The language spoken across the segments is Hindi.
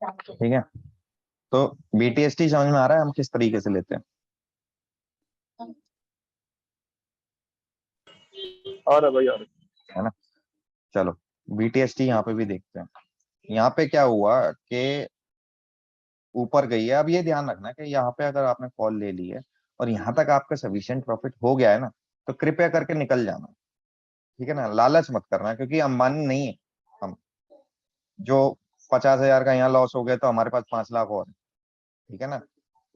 ठीक है, तो BTST समझ में आ रहा है हम किस तरीके से लेते हैं? आ रहा भाई, आ रहा है ना। चलो BTST यहाँ पे भी देखते हैं। यहाँ पे क्या हुआ कि ऊपर गई है। अब ये ध्यान रखना कि यहाँ पे अगर आपने कॉल ले ली है और यहाँ तक आपका सफिशिएंट प्रॉफिट हो गया है ना, तो कृपया करके निकल जाना। ठीक है ना, लालच मत करना, क्योंकि अंबानी नहीं है हम, जो 50,000 का यहाँ लॉस हो गया तो हमारे पास 5 लाख और है। ठीक है ना,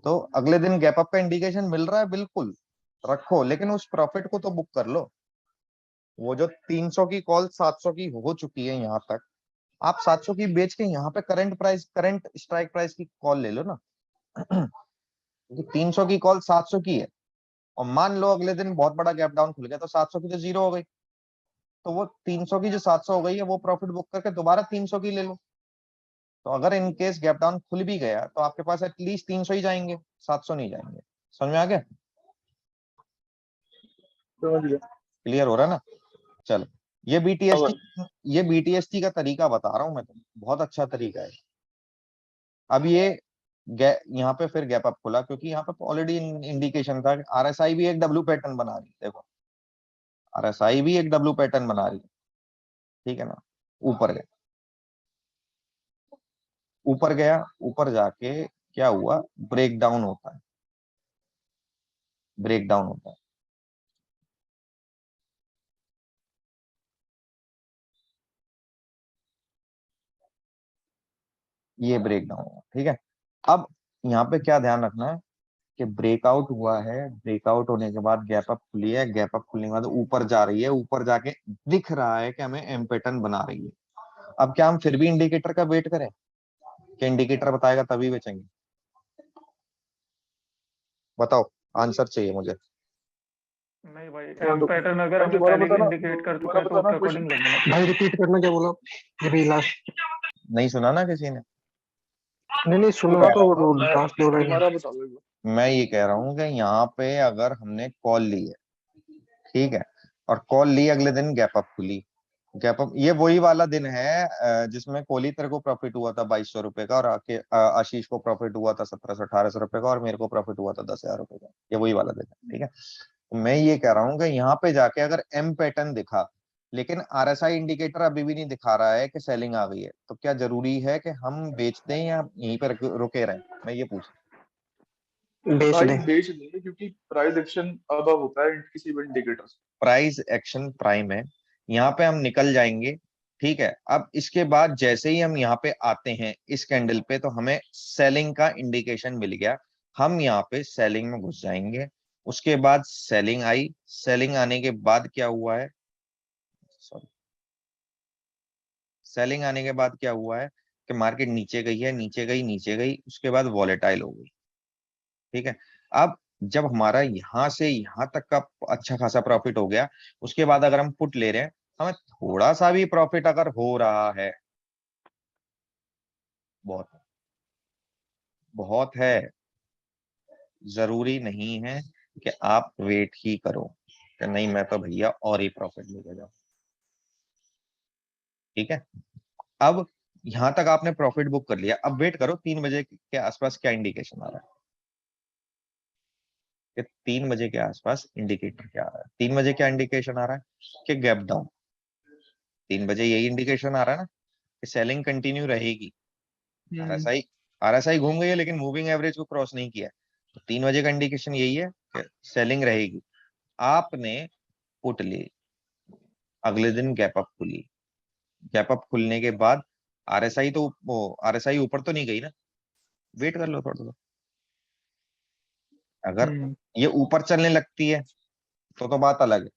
तो अगले दिन गैप अप का इंडिकेशन मिल रहा है, बिल्कुल रखो, लेकिन उस प्रॉफिट को तो बुक कर लो। वो जो 300 की कॉल 700 की हो चुकी है यहाँ तक, आप 700 की बेच के यहाँ पे current price, current strike price की कॉल ले लो ना। क्योंकि 300 की कॉल 700 की है, और मान लो अगले दिन बहुत बड़ा गैप डाउन खुल गया तो 700 की तो जीरो हो गई, तो वो 300 की जो 700 हो गई है वो प्रॉफिट बुक करके दोबारा 300 की ले लो। तो अगर इन केस गैप डाउन खुल भी गया तो आपके पास एटलीस्ट 300 ही जाएंगे, 700 नहीं जाएंगे। समझ में आ गया? समझ गया। क्लियर हो रहा है ना? चलो, ये बीटीएसटी का तरीका बता रहा हूं मैं तुम्हें, बहुत अच्छा तरीका है। अब ये यहाँ पे फिर गैप अप खुला, क्योंकि यहाँ पे ऑलरेडी इंडिकेशन था कि आरएसआई भी एक डब्ल्यू पैटर्न बना रही है। देखो, आरएसआई भी एक डब्ल्यू पैटर्न बना रही है। ठीक है ना, ऊपर गया, ऊपर गया, ऊपर जाके क्या हुआ, ब्रेक डाउन होता है, ब्रेक डाउन होता है। ये ब्रेक डाउन हुआ। ठीक है, अब यहाँ पे क्या ध्यान रखना है कि ब्रेकआउट हुआ है, ब्रेकआउट होने के बाद गैप अप खुली है, गैप अप खुलने के बाद ऊपर जा रही है, ऊपर जाके दिख रहा है कि हमें एम पैटर्न बना रही है। अब क्या हम फिर भी इंडिकेटर का वेट करें कि इंडिकेटर बताएगा तभी बेचेंगे? बताओ, आंसर चाहिए मुझे। नहीं भाई, एम पैटर्न अगर हमें पहले ही इंडिकेट कर चुका है तो उसके अकॉर्डिंग लगना चाहिए। भाई रिपीट करना, क्या बोला अभी लास्ट? नहीं सुना ना किसी ने? नहीं सुना तो लास्ट बोला ही नहीं। मैं ये कह रहा हूँ कि यहाँ पे अगर हमने कॉल ली है, ठीक है, और कॉल ली, अगले दिन गैप अप खुली, गैप अप, ये वही वाला दिन है जिसमें कोहली तेरे को प्रॉफिट हुआ था 2200 रुपए का, और आशीष को प्रॉफिट हुआ था 1700-1800 रुपए का, और मेरे को प्रॉफिट हुआ था 10,000 रुपए का। ये वही वाला दिन है। ठीक है, तो मैं ये कह रहा हूँ कि यहाँ पे जाके अगर एम पैटर्न दिखा, लेकिन आरएसआई इंडिकेटर अभी भी नहीं दिखा रहा है कि सेलिंग आ गई है, तो क्या जरूरी है कि हम बेच दें या यहीं पर रुके रहें? मैं ये पूछ बेच भाई दे। बेच देंगे, क्योंकि प्राइस एक्शन अब होता है किसी भी इंडिकेटर से। प्राइस एक्शन प्राइम है, यहाँ पे हम निकल जाएंगे। ठीक है, अब इसके बाद जैसे ही हम यहाँ पे आते हैं इस कैंडल पे, तो हमें सेलिंग का इंडिकेशन मिल गया, हम यहाँ पे सेलिंग में घुस जाएंगे। उसके बाद सेलिंग आई, सेलिंग आने के बाद क्या हुआ है, सॉरी, सेलिंग आने के बाद क्या हुआ है कि मार्केट नीचे गई है, नीचे गई, नीचे गई, उसके बाद वॉलेटाइल हो गई। ठीक है, अब जब हमारा यहां से यहां तक का अच्छा खासा प्रॉफिट हो गया, उसके बाद अगर हम पुट ले रहे हैं, हमें थोड़ा सा भी प्रॉफिट अगर हो रहा है, बहुत बहुत है, जरूरी नहीं है कि आप वेट ही करो कि नहीं मैं तो भैया और ही प्रॉफिट लेके जाऊं। ठीक है, अब यहां तक आपने प्रॉफिट बुक कर लिया, अब वेट करो 3 बजे के आसपास क्या इंडिकेशन आ रहा है, कि 3 बजे के आसपास इंडिकेटर क्या आ रहा है? 3 बजे क्या इंडिकेशन आ रहा है कि गैप डाउन। 3 बजे यही इंडिकेशन आ रहा है ना कि सेलिंग कंटिन्यू रहेगी। आरएसआई आरएसआई घूम गई है लेकिन मूविंग एवरेज को क्रॉस नहीं किया है, तो 3 बजे का इंडिकेशन यही है कि सेलिंग रहेगी। आपने पुट ली, अगले दिन गैप अप खुली, गैप अप खुलने के बाद आरएसआई तो वो आरएसआई ऊपर तो नहीं गई ना, वेट कर लो थोड़ा सा। अगर ये ऊपर चलने लगती है तो बात अलग है,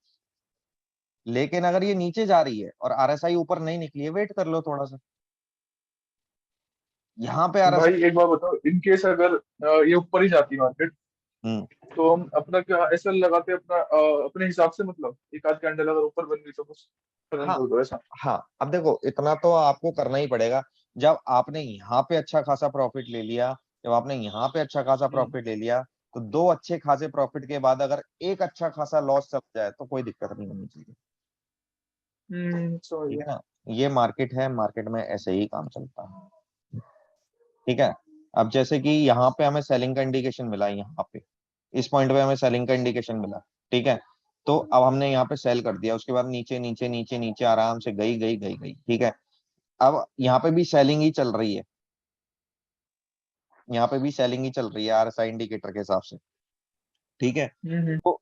लेकिन अगर ये नीचे जा रही है और आरएसआई ऊपर नहीं निकली है, वेट कर लो थोड़ा सा। यहाँ पे आरएसआई, भाई एक बात बताओ, इन केस अगर ये ऊपर ही जाती मार्केट, तो हम अपना क्या एसएल लगाते अपना अपने हिसाब से, मतलब एक आध कैंडल अगर ऊपर बन गई तो बस हाँ कर दो ऐसा। हाँ, अब देखो इतना तो आपको करना ही पड़ेगा। जब आपने यहाँ पे अच्छा खासा प्रॉफिट ले लिया, जब आपने यहाँ पे अच्छा खासा प्रॉफिट ले लिया, तो दो अच्छे खासे प्रॉफिट के बाद अगर एक अच्छा खासा लॉस चल जाए तो कोई दिक्कत नहीं होनी चाहिए। समझ ठीक गया। है ना, ये मार्केट है, मार्केट में ऐसे ही काम चलता है। ठीक है। अब जैसे कि यहाँ पे हमें सेलिंग का इंडिकेशन मिला, यहाँ पे इस पॉइंट पे हमें सेलिंग का इंडिकेशन मिला, ठीक है। तो अब हमने यहाँ पे सेल कर दिया, उसके बाद नीचे नीचे नीचे नीचे आराम से गई गई गई गई, ठीक है। अब यहाँ पे भी सेलिंग ही चल रही है, यहाँ पे भी सेलिंग ही चल रही है आरएसआई इंडिकेटर के हिसाब से, ठीक है। तो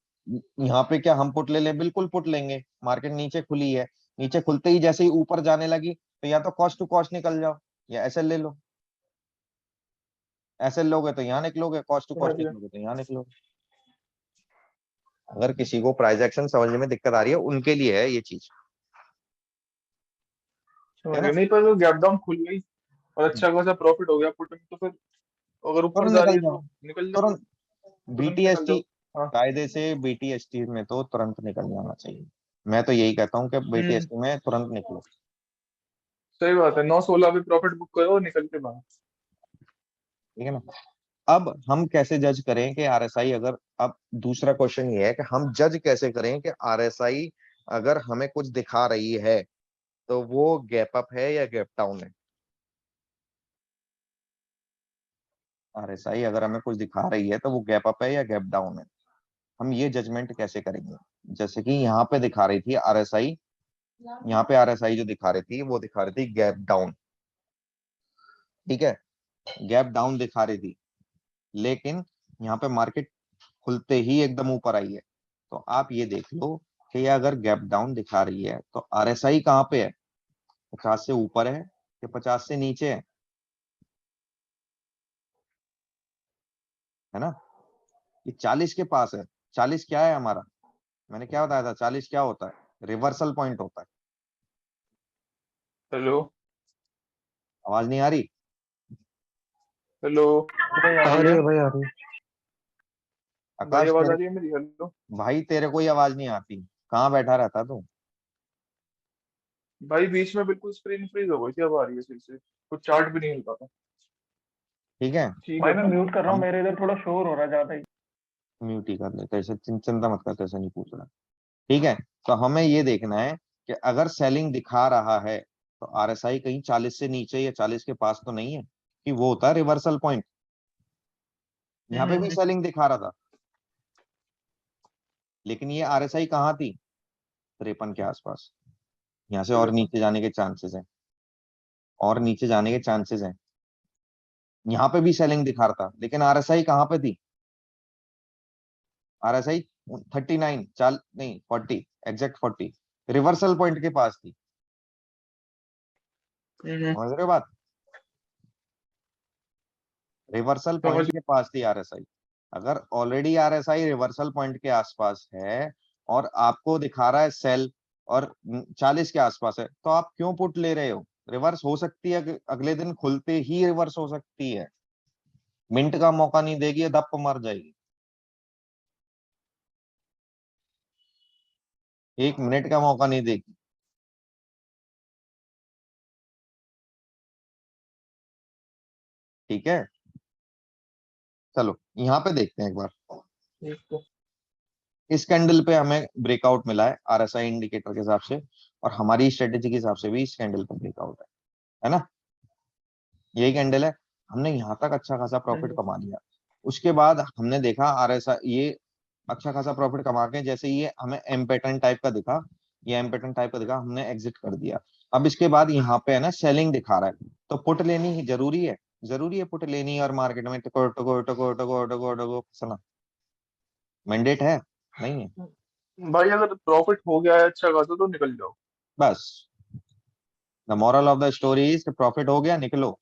यहाँ पे क्या हम पुट ले लें? बिल्कुल पुट लेंगे, मार्केट नीचे खुली है, नीचे खुलते ही जैसे ही ऊपर जाने लगी तो या तो कॉस्ट टू कॉस्ट निकल जाओ या एसएल ले लो। एसएल लोगे तो यहाँ निकलोगे, कॉस्ट टू कॉस्ट निकलोगे तो यहाँ निकलोगे। अगर किसी को प्राइस एक्शन समझने में दिक्कत आ रही है उनके लिए है ये चीज, है ना। नहीं, पर वो गैप डाउन खुल गई और अच्छा खासा प्रॉफिट हो गया पुट में, तो फिर अगर ऊपर तुरंत जा रही निकल है जाओ, तो निकल जाओ, तुरंत। तुरंत निकल बीटीएसटी जाओ। हाँ। कायदे से बीटीएसटी में तो तुरंत निकल जाना चाहिए। मैं तो यही कहता हूँ कि हम्म बीटीएसटी में तुरंत निकलो। सही बात है, 9-16 भी प्रॉफिट बुक करो और निकल के बाहर। ठीक है ना। अब हम कैसे जज करें कि आरएसआई अगर, अब दूसरा क्वेश्चन ये है कि हम जज कैसे करें कि आरएसआई अगर हमें कुछ दिखा रही है तो वो गैप अप है या गैप डाउन है। आरएसआई अगर हमें कुछ दिखा रही है तो वो गैप अप है या गैप डाउन है, हम ये जजमेंट कैसे करेंगे। जैसे कि यहाँ पे दिखा रही थी आरएसआई, यहाँ पे आरएसआई जो दिखा रही थी वो दिखा रही थी गैप डाउन, ठीक है, गैप डाउन दिखा रही थी। लेकिन यहाँ पे मार्केट खुलते ही एकदम ऊपर आई है, तो आप ये देख लो कि ये अगर गैप डाउन दिखा रही है तो आरएसआई कहाँ पे है, 50 से ऊपर है कि 50 से नीचे है ना। ये 40 के पास है। 40 क्या है हमारा, मैंने क्या बताया था, 40 क्या होता है, रिवर्सल पॉइंट होता है। हेलो आवाज नहीं आ रही? हेलो भाई आ आ रही रही है। है भाई, आ रही है। भाई, आकाश आवाज आ तेरे, रही है मेरी? हेलो भाई तेरे कोई आवाज नहीं आती, कहाँ बैठा रहता तू? भाई, बीच में बिल्कुल स्क्रीन फ्रीज हो गई थी, अब आ रही है सही से, कुछ चार्ट भी नहीं मिल रहा था। ठीक है। ठीक भाई है मैं ना? म्यूट कर रहा हूँ, हम मेरे इधर थोड़ा शोर हो रहा है ज्यादा ही। म्यूट ही कर लेते, ऐसे चिंता मत कर, ऐसे नहीं पूछ रहा, ठीक है। तो हमें ये देखना है कि अगर सेलिंग दिखा रहा है तो आरएसआई कहीं 40 से नीचे या 40 के पास तो नहीं है, कि वो होता है रिवर्सल पॉइंट। यहाँ पे भी हम्म सेलिंग दिखा रहा था, लेकिन ये आरएसआई कहाँ थी, 53 के आसपास। यहाँ से और नीचे जाने के चांसेस हैं, और नीचे जाने के चांसेस हैं। यहाँ पे भी सेलिंग दिखा रहा था, लेकिन आरएसआई कहाँ पे थी, आरएसआई 39, चाल नहीं 40, एग्जैक्ट 40 रिवर्सल पॉइंट के पास थी। हम्म समझ रहे हो बात, रिवर्सल समझ। पॉइंट के पास थी आरएसआई। अगर ऑलरेडी आरएसआई रिवर्सल पॉइंट के आसपास है और आपको दिखा रहा है सेल और 40 के आसपास है, तो आप क्यों पुट ले रहे हो? रिवर्स हो सकती है, अगले दिन खुलते ही रिवर्स हो सकती है, मिनट का मौका नहीं देगी, धप मर जाएगी, 1 मिनट का मौका नहीं देगी, ठीक है। चलो यहाँ पे देखते हैं एक बार, ठीक है। इस कैंडल पे हमें ब्रेकआउट मिला है आरएसआई इंडिकेटर के हिसाब से, और हमारी स्ट्रेटेजी के हिसाब से भी इस कैंडल पे ब्रेकआउट है ना। यही कैंडल है, हमने यहाँ तक अच्छा खासा प्रॉफिट कमा लिया। उसके बाद हमने देखा आरएसआई ये अच्छा खासा प्रॉफिट कमा के जैसे ये हमें एम पैटर्न टाइप का दिखा, ये एम पैटर्न टाइप का दिखा, हमने एग्जिट कर दिया। अब इसके बाद यहाँ पे है ना सेलिंग दिखा रहा है, तो पुट लेनी ही जरूरी है, जरूरी है पुट लेनी, और मार्केट में टको टको टको टको टको टको फंसना मैंडेट है नहीं है, भाई, अगर प्रॉफिट हो गया है अच्छा खासा तो निकल जाओ। बस। The moral of the story is profit हो गया निकलो।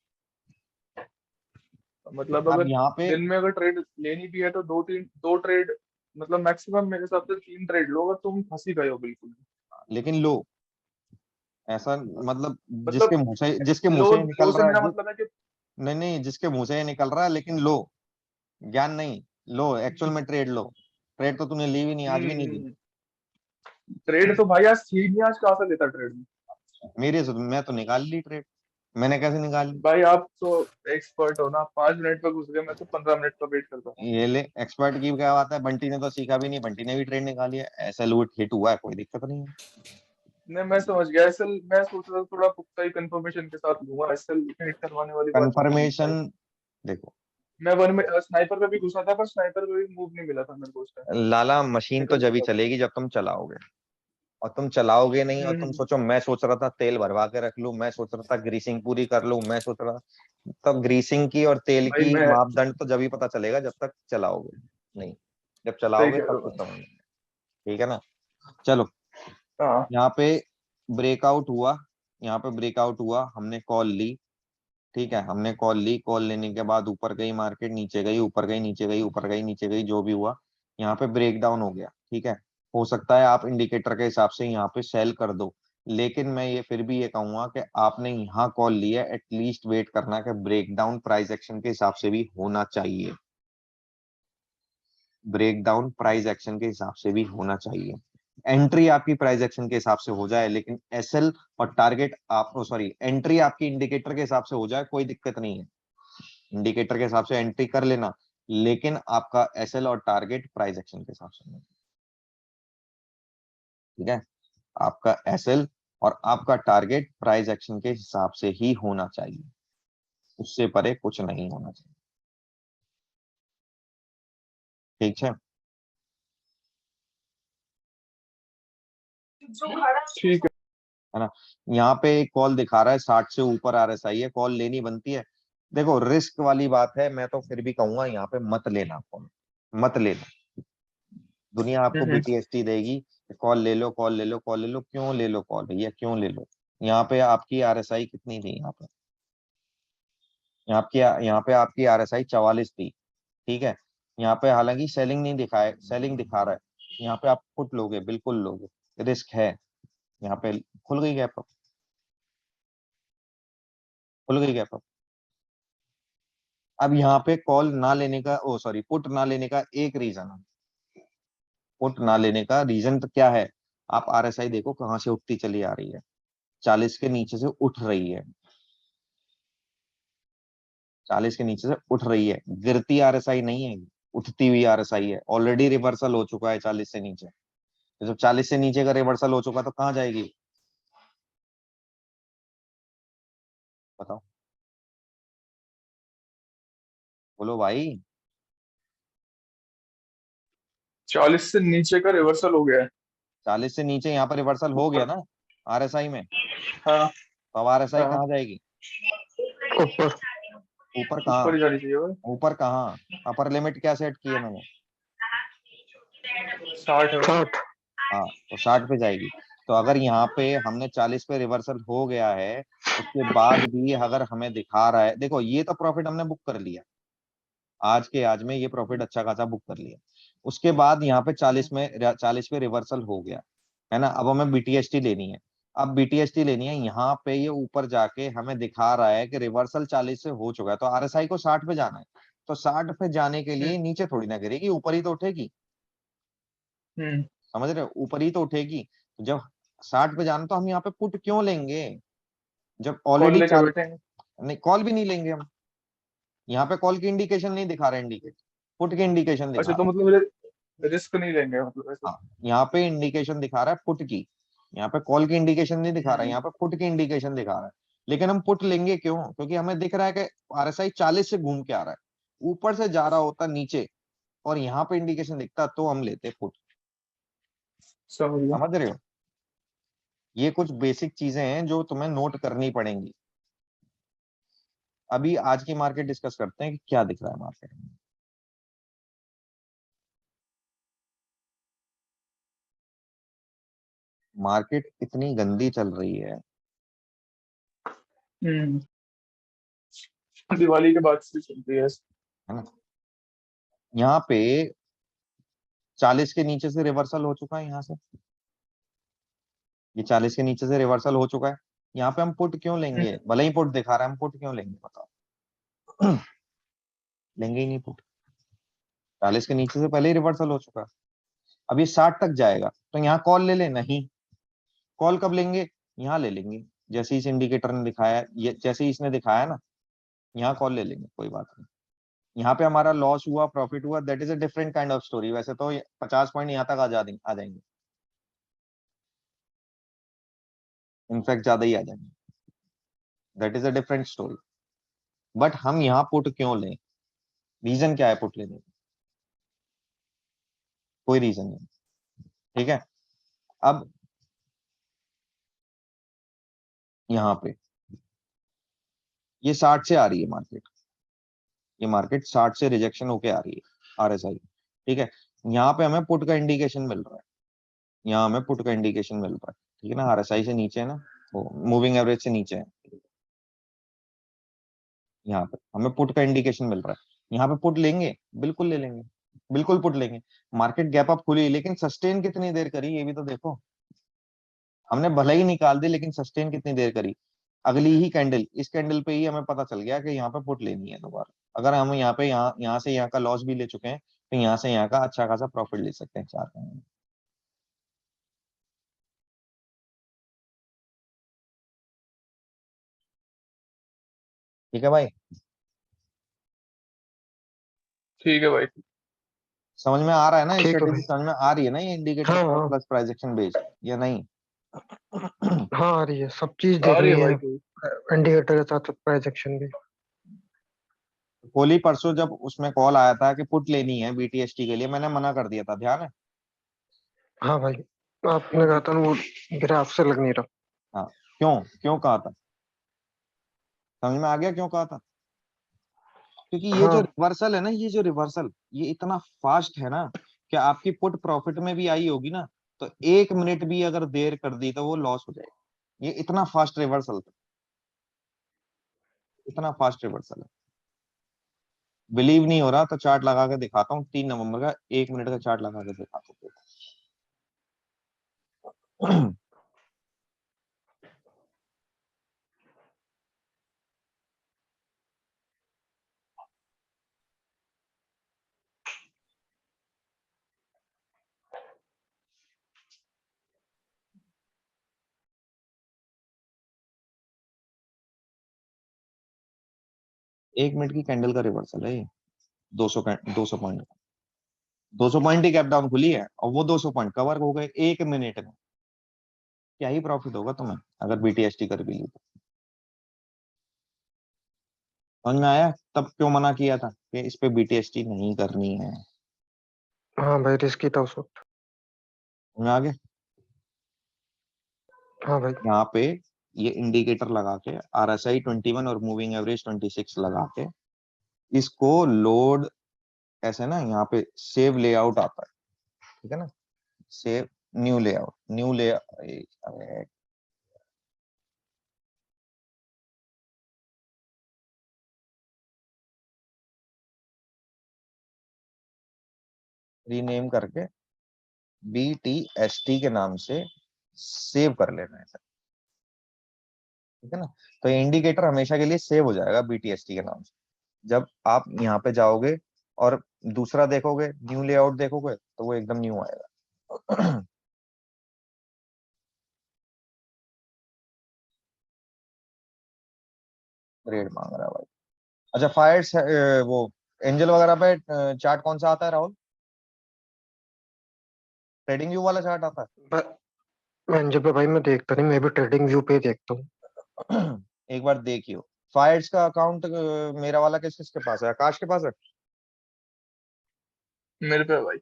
मतलब अब अगर यहाँ पे दिन में अगर ट्रेड लेनी भी है तो दो ट्रेड, मतलब मैक्सिमम मेरे हिसाब से 3 ट्रेड लो, अगर तुम फंसी गए हो बिल्कुल। लेकिन लो, ऐसा मतलब मतलब जिसके मुंह लो से ये लो निकल से रहा मेरा है मतलब है कि नहीं नहीं, जिसके मुंह से ये निकल रहा है, लेकिन लो, ज्ञान नहीं, लो एक्चुअल में ट्रेड लो। ट्रेड तो तूने ली भी नहीं, आज भी नहीं ली। ट्रेड तो भाई आज थी नहीं, आज कहाँ से लेता ट्रेड? मेरे से मैं तो निकाल ली ट्रेड, मैंने कैसे निकाल ली? भाई आप तो एक्सपर्ट हो ना, 5 मिनट पे घुस गए, मैं तो 15 मिनट का वेट करता हूँ। ये ले, एक्सपर्ट की क्या बात है, बंटी ने तो सीखा भी नहीं, बंटी ने भी ट्रेड निकाली है, ऐसा लूट हिट हुआ है, कोई दिक्कत नहीं है। नहीं, मैं समझ गया। एसएल मैं सोच रहा था थोड़ा पुख्ता ही कंफर्मेशन के साथ लूंगा। एसएल हिट करवाने वाली बात नहीं थी मेरी कंफर्मेशन शायद। देखो मैं वन में स्नाइपर पे भी घुसा था, पर स्नाइपर पे भी मूव नहीं मिला था मेरे को उस टाइम। लाला, मशीन तो निकल जब ही चुका था। चलेगी जब तुम चलाओगे, और तुम चलाओगे नहीं, और तुम हम्म। सोचो मैं सोच रहा था तेल भरवा के रख लूं, मैं सोच रहा था ग्रीसिंग पूरी कर लूं, मैं सोच रहा, तब ग्रीसिंग की और तेल भाई की मैं मापदंड तो जब ही पता चलेगा जब तक चलाओगे नहीं। जब सही चलाओगे कह रहा तब हूँ कुछ भाई। समझ में, ठीक है ना। चलो, हाँ। यहाँ पे ब्रेकआउट हुआ, यहाँ पे ब्रेकआउट हुआ, हमने कॉल ली, ठीक है, हमने कॉल ली, कॉल लेने के बाद ऊपर गई मार्केट, नीचे गई, ऊपर गई, नीचे गई, ऊपर गई, नीचे गई, जो भी हुआ, यहाँ पे ब्रेक डाउन हो गया, ठीक है। हो सकता है आप इंडिकेटर के हिसाब से यहाँ पे सेल कर दो, लेकिन मैं ये फिर भी ये कहूंगा कि आपने यहाँ कॉल लिया, एटलीस्ट वेट करना कि ब्रेक डाउन प्राइस एक्शन के हिसाब से भी होना चाहिए, ब्रेक डाउन प्राइस एक्शन के हिसाब से भी होना चाहिए। एंट्री आपकी प्राइस एक्शन के हिसाब से हो जाए, लेकिन एसएल और टारगेट आप, सॉरी, एंट्री आपकी इंडिकेटर के हिसाब से हो जाए, कोई दिक्कत नहीं है, इंडिकेटर के हिसाब से एंट्री कर लेना, लेकिन आपका एसएल और टारगेट प्राइस एक्शन के हिसाब से, ठीक है। आपका एसएल और आपका टारगेट प्राइस एक्शन के हिसाब से ही होना चाहिए, उससे परे कुछ नहीं होना चाहिए, ठीक है। ठीक है। है ना। यहाँ पे एक कॉल दिखा रहा है 60 से ऊपर आरएसआई है, कॉल लेनी बनती है। देखो रिस्क वाली बात है, मैं तो फिर भी कहूंगा यहाँ पे मत लेना कॉल, मत लेना। दुनिया आपको हम्म। बीटीएसटी देगी, कॉल ले लो, कॉल ले लो, कॉल ले लो, क्यों ले लो कॉल भैया, क्यों ले लो। यहाँ पे आपकी आरएसआई कितनी थी, यहाँ पे आपकी आरएसआई 44 थी, ठीक है। यहाँ पे हालांकि सेलिंग नहीं दिखाए, सेलिंग दिखा रहा है, यहाँ पे आप पुट लोगे, बिल्कुल लोगे, रिस्क है। यहाँ पे खुल गई गैप अप, खुल गई गैप अप। अब यहाँ पे कॉल ना लेने का, ओ सॉरी, पुट ना लेने का एक रीजन है, पुट ना लेने का रीजन तो क्या है, आप आरएसआई देखो कहाँ से उठती चली आ रही है, 40 के नीचे से उठ रही है, 40 के नीचे से उठ रही है, गिरती आरएसआई नहीं है, उठती हुई आरएसआई है, ऑलरेडी रिवर्सल हो चुका है 40 से नीचे। तो जब 40 से नीचे का रिवर्सल हो चुका तो कहाँ जाएगी, बताओ, बोलो भाई। 40 से नीचे का रिवर्सल हो गया है। 40 से नीचे यहाँ पर रिवर्सल हो गया ऊपर। ना आरएसआई में, हाँ। तो अब आरएसआई हाँ। कहाँ जाएगी, ऊपर। ऊपर ऊपर कहाँ, ही जानी चाहिए भाई। ऊपर कहाँ, अपर लिमिट क्या सेट की है मैंने, 60 है भाई। 60। हाँ, तो 60 पे जाएगी। तो अगर यहाँ पे हमने 40 पे रिवर्सल हो गया है, उसके बाद भी अगर हमें दिखा रहा है, देखो ये तो प्रॉफिट हमने बुक कर लिया, आज के आज में ये प्रॉफिट अच्छा खासा बुक कर लिया। उसके बाद यहाँ पे 40 पे रिवर्सल हो गया, है ना। अब हमें बीटीएसटी लेनी है, अब बीटीएसटी लेनी है, यहाँ पे ये ऊपर जाके हमें दिखा रहा है कि रिवर्सल 40 से हो चुका है, तो आरएसआई को 60 पे जाना है। तो 60 पे जाने के लिए हम्म। नीचे थोड़ी ना गिरेगी, ऊपर ही तो उठेगी, हम्म। समझ रहे हो, ऊपर ही तो उठेगी। तो जब 60 पे जाना, तो हम यहाँ पे पुट क्यों लेंगे, जब कॉल ऑलरेडी लेके चाल, बैठेंगे। नहीं कॉल भी नहीं लेंगे हम, यहाँ पे कॉल की इंडिकेशन नहीं दिखा रहा है, इंडिकेट, पुट की इंडिकेशन दिखा अच्छा, तो रहा मतलब रिस्क नहीं लेंगे मतलब है। ऐसा। हाँ, यहाँ पे इंडिकेशन दिखा रहा है पुट की, यहाँ पे कॉल की इंडिकेशन नहीं दिखा रहा है, हम्म। यहाँ पे पुट की इंडिकेशन दिखा रहा है। लेकिन हम पुट लेंगे क्यों, क्योंकि हमें दिख रहा है कि आरएसआई 40 से घूम के आ रहा है, ऊपर से जा रहा होता नीचे, और यहाँ पे इंडिकेशन दिखता तो हम लेते पुट, समझ गया। समझ रहे हो। ये कुछ बेसिक चीजें हैं जो तुम्हें नोट करनी पड़ेंगी। अभी आज की मार्केट डिस्कस करते हैं कि क्या दिख रहा है मार्केट में। मार्केट इतनी गंदी चल रही है हम्म। दिवाली के बाद से चलती है। है ना। यहाँ पे 40 के नीचे से रिवर्सल हो चुका है, यहाँ से ये 40 के नीचे से रिवर्सल हो चुका है, यहाँ पे हम पुट क्यों लेंगे, भले ही पुट दिखा रहा है, हम पुट क्यों लेंगे बताओ। लेंगे ही नहीं पुट, 40 के नीचे से पहले ही रिवर्सल हो चुका है। अब ये 60 तक जाएगा तो यहाँ कॉल ले ले, नहीं, कॉल कब लेंगे, यहाँ ले लेंगे, जैसे इस इंडिकेटर ने दिखाया, ये जैसे ही इसने दिखाया ना, यहाँ कॉल ले लेंगे, कोई बात नहीं। यहाँ पे हमारा लॉस हुआ प्रॉफिट हुआ, that is a different kind of story, वैसे तो 50 पॉइंट यहाँ तक आ जाएंगे। इनफैक्ट ज्यादा ही आ जाएंगे, that is a different story. But हम यहाँ पुट क्यों लें, रीजन क्या है पुट लेने का? कोई रीजन नहीं। ठीक है, अब यहाँ पे ये 60 से आ रही है मार्केट, ये मार्केट 60 से रिजेक्शन होके आ रही है आरएसआई। ठीक है, यहाँ पे हमें पुट का इंडिकेशन मिल रहा है, यहाँ हमें पुट का इंडिकेशन मिल रहा है। ठीक है ना, आरएसआई से नीचे है ना, वो मूविंग एवरेज से नीचे है, यहाँ पे हमें पुट का इंडिकेशन मिल रहा है। यहाँ पे पुट लेंगे, बिल्कुल ले लेंगे, बिल्कुल पुट लेंगे। मार्केट गैप अप खुली, लेकिन सस्टेन कितनी देर करी ये भी तो देखो। हमने भले ही निकाल दी, लेकिन सस्टेन कितनी देर करी? अगली ही कैंडल, इस कैंडल पे ही हमें पता चल गया कि यहाँ पे पुट लेनी है दोबारा। अगर हम यहाँ पे यहाँ से यहाँ का लॉस भी ले चुके हैं, तो यहाँ से यहाँ का अच्छा खासा प्रॉफिट ले सकते हैं 4 कैंडल। ठीक है भाई, ठीक है भाई। समझ में आ रहा है ना? ठीक है स्ट्रेटेजी भाई। समझ में आ रही है ना? ये इंडिकेटर हाँ हाँ प्लस प्राइस एक्शन बेस्ड या नहीं? हाँ, आ रही है, सब चीज आ रही देखनी है है, भाई कोई। इंडिकेटर के साथ प्राइस एक्शन भी। कोहली परसों जब उसमें कॉल आया था कि पुट लेनी है बीटीएसटी के लिए, मैंने मना कर दिया था, ध्यान है? हाँ भाई, आपने क्यों? कहा था ना, वो ग्राफ से लग नहीं रहा। हाँ, क्यों क्यों कहा था? समझ में आ गया क्यों कहा था? क्योंकि ये जो हाँ रिवर्सल है ना, ये जो रिवर्सल ये इतना फास्ट है ना, कि आपकी पुट प्रॉफिट में भी आई होगी ना, तो 1 मिनट भी अगर देर कर दी तो वो लॉस हो जाएगा। ये इतना फास्ट रिवर्सल था, इतना फास्ट रिवर्सल है। बिलीव नहीं हो रहा तो चार्ट लगा के दिखाता हूँ, 3 नवंबर का 1 मिनट का चार्ट लगा के दिखाता हूँ। एक मिनट की कैंडल का रिवर्सल है ये, 200 पॉइंट, 200 पॉइंट ही गैप डाउन खुली है, और वो 200 पॉइंट कवर हो गए 1 मिनट में। क्या ही प्रॉफिट होगा तुम्हें अगर बीटीएसटी कर भी ली तो? समझ में आया तब क्यों मना किया था कि इस पे बीटीएसटी नहीं करनी है? हाँ भाई, रिस्की था उस वक्त। समझ में आ गया? हाँ भाई। यहाँ पे ये इंडिकेटर लगा के आरएसआई 21 और मूविंग एवरेज 26 लगा के इसको लोड, ऐसे ना यहाँ पे सेव लेआउट आता है, ठीक है ना, सेव न्यू लेआउट, न्यू ले रीनेम करके बीटीएसटी के नाम से सेव कर लेना है, ठीक है ना। तो ये इंडिकेटर हमेशा के लिए सेव हो जाएगा बीटीएसटी के नाम से। जब आप यहाँ पे जाओगे और दूसरा देखोगे, न्यू लेआउट देखोगे, तो वो एकदम न्यू आएगा। रेट मांग रहा है भाई। अच्छा, फायर्स वो एंजल वगैरह पे चार्ट कौन सा आता है राहुल? ट्रेडिंग व्यू वाला चार्ट आता मैं जब भाई मैं देखता नहीं, मैं भी ट्रेडिंग व्यू पे ही देखता हूँ। है? एक बार देखियो। फायर्स का अकाउंट मेरा वाला किस किसके पास है? आकाश के पास मेरे पे है भाई।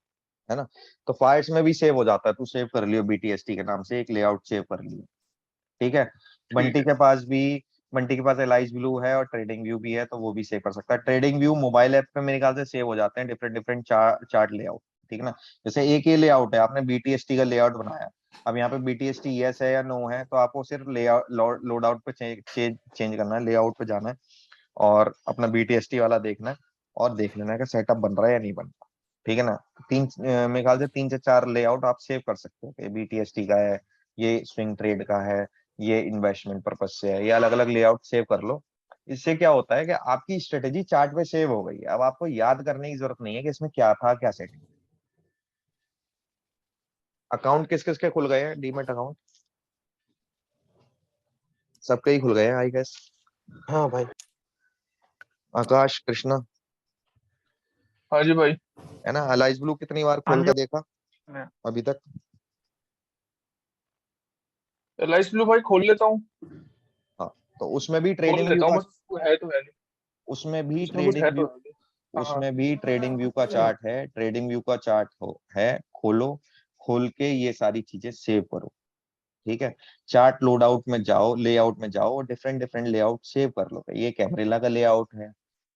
है ना? तो फायर्स में भी सेव हो जाता है, तू सेव कर लियो बीटीएसटी के नाम से, एक लेआउट सेव कर लियो। ठीक है, ठीक बंटी है। के पास भी, बंटी के पास एलाइज ब्लू है और ट्रेडिंग व्यू भी है, तो वो भी सेव कर सकता है। ट्रेडिंग व्यू मोबाइल ऐप पे मेरे ख्याल से सेव हो जाते हैं डिफरेंट डिफरेंट चार्ट लेआउट, ठीक है ना। जैसे एक ये लेआउट है, आपने बीटीएसटी का लेआउट बनाया, अब यहाँ पे बीटीएसटी यस है या नो है, तो आपको सिर्फ लेआउट लोड आउट पे चेंज करना है, लेआउट पे जाना है और अपना बीटीएसटी वाला देखना है, और देख लेना है कि सेटअप बन रहा है या नहीं बन रहा। ठीक है ना, मेरे ख्याल से 3 से 4 लेआउट आप सेव कर सकते हो कि बीटीएसटी का है, ये स्विंग ट्रेड का है, ये इन्वेस्टमेंट पर्पज से है, ये अलग अलग लेआउट सेव कर लो। इससे क्या होता है कि आपकी स्ट्रेटेजी चार्ट पे सेव हो गई है, अब आपको याद करने की जरूरत नहीं है कि इसमें क्या था क्या सेटिंग। अकाउंट किस किस के खुल गए हैं डीमेट अकाउंट? सबके ही खुल गए हैं आई गेस। हाँ भाई। आकाश, कृष्णा, हाँ जी भाई। है ना। अलाइज ब्लू कितनी बार हाँ खोल जी। के देखा अभी तक? एलाइस ब्लू भाई खोल लेता हूँ, हाँ, तो उसमें भी खोल ट्रेडिंग व्यू लेता हूँ, का, बस है तो है नहीं, उसमें भी उसमें कुछ है ट्रेडिंग तो व्यू, है नहीं। हाँ उसमें भी ट्रेडिंग व्यू का चार्ट है, ट्रेडिंग व्यू का चार्ट हो है, खोलो, खोल के ये सारी चीजें सेव करो। ठीक है, चार्ट लोड आउट में जाओ, लेआउट में जाओ और डिफरेंट डिफरेंट लेआउट सेव कर लो। ये कैमरेला का लेआउट है,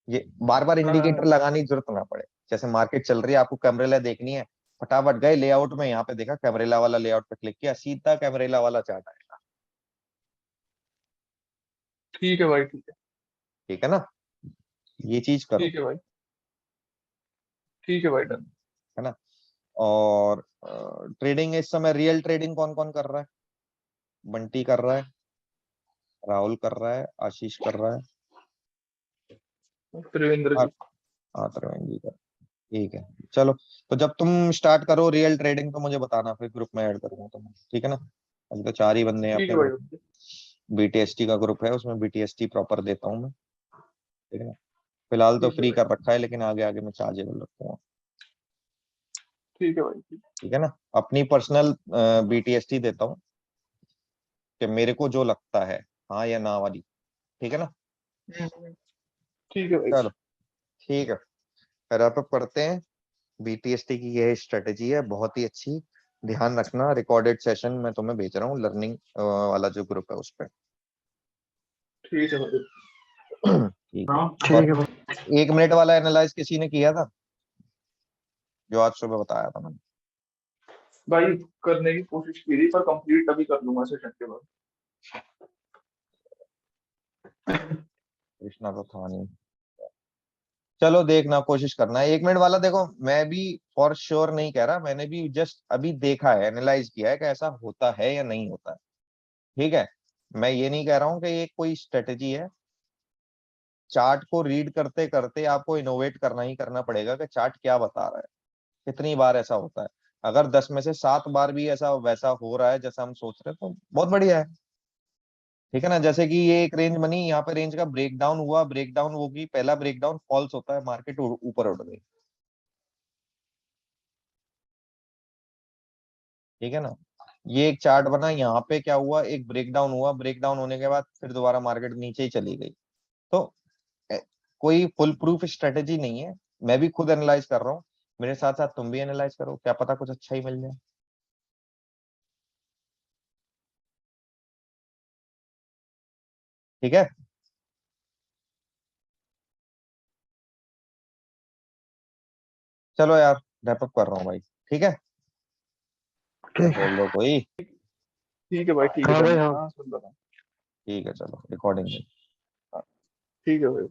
ये बार बार इंडिकेटर हाँ लगाने की जरूरत ना पड़े। जैसे मार्केट चल रही है, आपको कैमरेला देखनी है, फटाफट गए लेआउट में, यहाँ पे देखा कैमरेला वाला लेआउट पे क्लिक किया, सीधा कैमरेला वाला चार्ट आएगा। ठीक है भाई, ठीक है, ठीक है ना, ये चीज करो। ठीक है भाई, ठीक है भाई, डन। है ना। और ट्रेडिंग इस समय रियल ट्रेडिंग कौन कौन कर रहा है? बंटी कर रहा है, राहुल कर रहा है, आशीष कर रहा है, त्रिवेंद्र और जी। हाँ त्रिवेंद्र जी का। ठीक है, चलो। तो जब तुम स्टार्ट करो रियल ट्रेडिंग तो मुझे बताना, फिर ग्रुप में ऐड करूंगा तुम्हें। ठीक है ना, अभी तो 4 ही बंदे हैं ठीक है अपने भाई, ग्रुप। ओके। बीटीएसटी का ग्रुप है, उसमें बीटीएसटी प्रॉपर देता हूँ मैं। ठीक है ना, फिलहाल तो ठीक है फ्री भाई, कर रखा है, लेकिन आगे आगे मैं चार्जेबल रखूंगा। ठीक है भाई, ठीक। ठीक है ना, अपनी पर्सनल बीटीएसटी देता हूँ कि मेरे को जो लगता है, हाँ या ना वाली। ठीक है ना, हम्म, ठीक है भाई। चलो ठीक है, रैप अप करते हैं। बीटीएसटी की यह स्ट्रेटेजी है, बहुत ही अच्छी। ध्यान रखना, रिकॉर्डेड सेशन मैं तुम्हें भेज रहा हूँ लर्निंग वाला जो ग्रुप है उस पर। ठीक है भाई। ठीक है। ठीक और है भाई। 1 मिनट वाला एनालाइज किसी ने किया था, जो आज सुबह बताया था मैंने? भाई करने की कोशिश की थी, पर कंप्लीट अभी कर लूंगा सेशन के बाद। कृष्णा तो था नहीं। चलो देखना, कोशिश करना है 1 मिनट वाला। देखो मैं भी फॉर श्योर नहीं कह रहा, मैंने भी जस्ट अभी देखा है, एनालाइज किया है कि ऐसा होता है या नहीं होता है। ठीक है, मैं ये नहीं कह रहा हूँ कि ये कोई स्ट्रेटेजी है। चार्ट को रीड करते करते आपको इनोवेट करना ही करना पड़ेगा कि चार्ट क्या बता रहा है। कितनी बार ऐसा होता है? अगर 10 में से 7 बार भी ऐसा वैसा हो रहा है जैसा हम सोच रहे हैं तो बहुत बढ़िया है। ठीक है ना, जैसे कि ये एक रेंज बनी, यहाँ पे रेंज का ब्रेकडाउन हुआ, ब्रेकडाउन होगी, पहला ब्रेकडाउन फॉल्स होता है, मार्केट ऊपर उठ गई। ठीक है ना, ये एक चार्ट बना, यहाँ पे क्या हुआ, एक ब्रेकडाउन हुआ, ब्रेकडाउन होने के बाद फिर दोबारा मार्केट नीचे ही चली गई। तो ए, कोई फुल प्रूफ स्ट्रेटेजी नहीं है, मैं भी खुद एनालाइज कर रहा हूँ, मेरे साथ साथ तुम भी एनालाइज करो, क्या पता कुछ अच्छा ही मिल जाए। ठीक है, चलो यार, रैप अप कर रहा हूँ भाई। ठीक है, ठीक है। बोल दो कोई। ठीक है भाई, ठीक है, हाँ भाई डन। हाँ। हाँ, सुन रहा हूँ। ठीक है, चलो रिकॉर्डिंग। हाँ, ठीक है भाई।